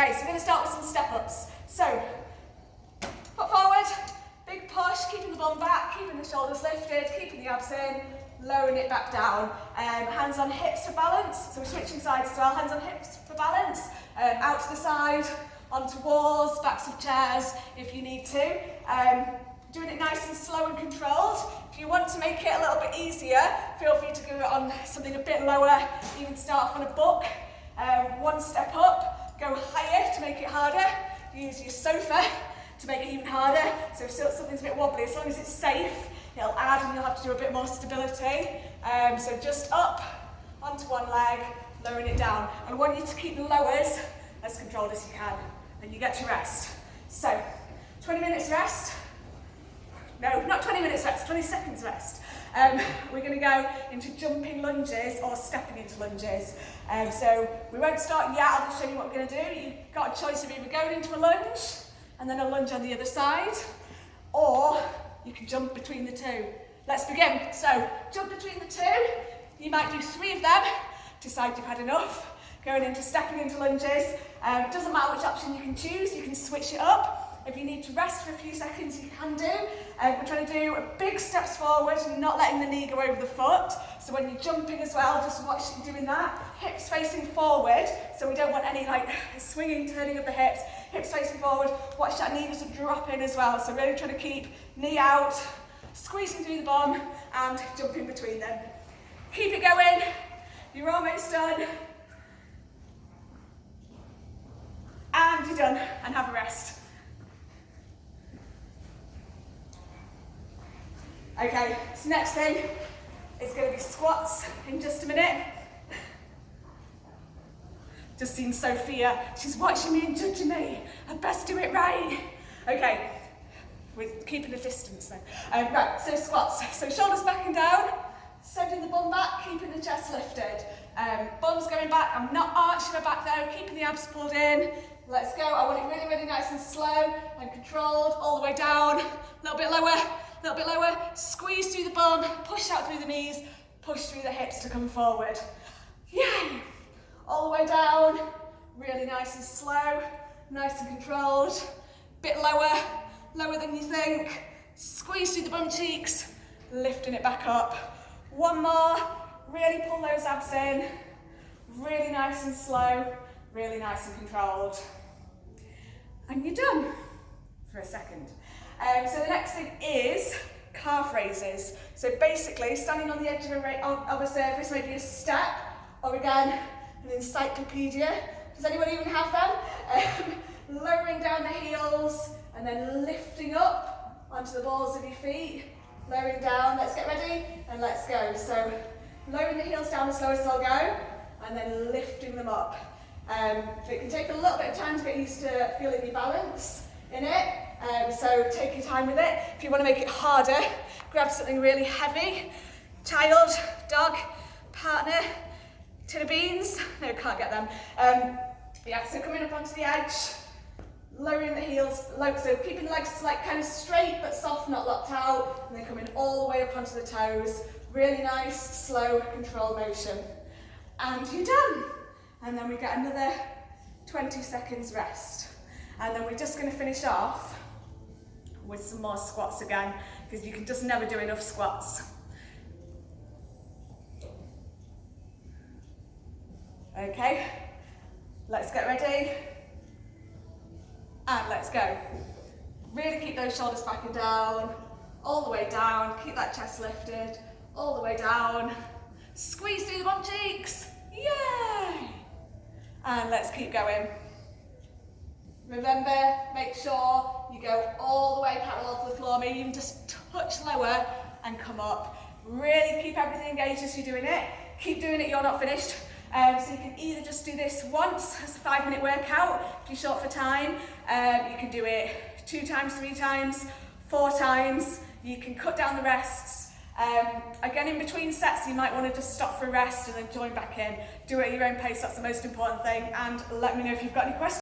Okay, so we're going to start with some step-ups. So, foot forward, big push, keeping the bum back, keeping the shoulders lifted, keeping the abs in, lowering it back down. Hands on hips for balance, so we're switching sides as well. Hands on hips for balance, out to the side, onto walls, backs of chairs if you need to. Doing it nice and slow and controlled. If you want to make it a little bit easier, feel free to go on something a bit lower, even start off on a book. One step up, go higher to make it harder. Use your sofa to make it even harder. So if something's a bit wobbly, as long as it's safe, it'll add and you'll have to do a bit more stability. So just up, onto one leg, lowering it down. I want you to keep the lowers as controlled as you can, and you get to rest. So, 20 minutes rest. No, not 20 minutes rest, 20 seconds rest. We're going to go into jumping lunges or stepping into lunges. So we won't start yet, I'll just show you what we're going to do. You've got a choice of either going into a lunge and then a lunge on the other side, or you can jump between the two. Let's begin. So jump between the two. You might do 3 of them, decide you've had enough. Going into stepping into lunges. It doesn't matter which option you can choose, you can switch it up. If you need to rest for a few seconds, you can do. We're trying to do big steps forward and not letting the knee go over the foot. So when you're jumping as well, just watch you doing that. Hips facing forward, so we don't want any like swinging, turning of the hips. Hips facing forward, watch that knee just drop in as well. So really trying to keep knee out, squeezing through the bum and jumping between them. Keep it going, you're almost done. And you're done, and have a rest. Okay, so next thing is going to be squats in just a minute. Just seen Sophia, she's watching me and judging me. I'd best do it right. Okay, we're keeping a distance then. Right, so squats. So shoulders back and down, sending the bum back, keeping the chest lifted. Bum's going back, I'm not arching my back though, keeping the abs pulled in. Let's go, I want it really, really nice and slow and controlled, all the way down, a little bit lower, squeeze through the bum, push out through the knees, push through the hips to come forward. Yay! All the way down, really nice and slow, nice and controlled, bit lower than you think, squeeze through the bum cheeks, lifting it back up. One more, really pull those abs in, really nice and slow, really nice and controlled. And you're done for a second. So the next thing is calf raises. So basically standing on the edge of a surface, maybe a step, or again, an encyclopedia. Does anyone even have them? Lowering down the heels and then lifting up onto the balls of your feet. Lowering down, let's get ready and let's go. So lowering the heels down as low as they'll go and then lifting them up. It can take a little bit of time to get used to feeling your balance in it. So take your time with it. If you want to make it harder, grab something really heavy. Child, dog, partner, tin of beans. No, can't get them. Yeah, so coming up onto the edge, lowering the heels, so keeping the legs like kind of straight but soft, not locked out, and then coming all the way up onto the toes. Really nice, slow, controlled motion. And you're done. And then we get another 20 seconds rest. And then we're just going to finish off with some more squats again, because you can just never do enough squats. Okay, let's get ready. And let's go. Really keep those shoulders back and down, all the way down, keep that chest lifted, all the way down. Squeeze through the bum cheeks, yay! And let's keep going. Remember, make sure you go all the way parallel to the floor, maybe even just touch lower and come up. Really keep everything engaged as you're doing it. Keep doing it, you're not finished. So you can either just do this once as a 5-minute workout, if you're short for time. You can do it 2 times, 3 times, 4 times. You can cut down the rests. Again, in between sets, you might want to just stop for a rest and then join back in. Do it at your own pace, that's the most important thing. And let me know if you've got any questions.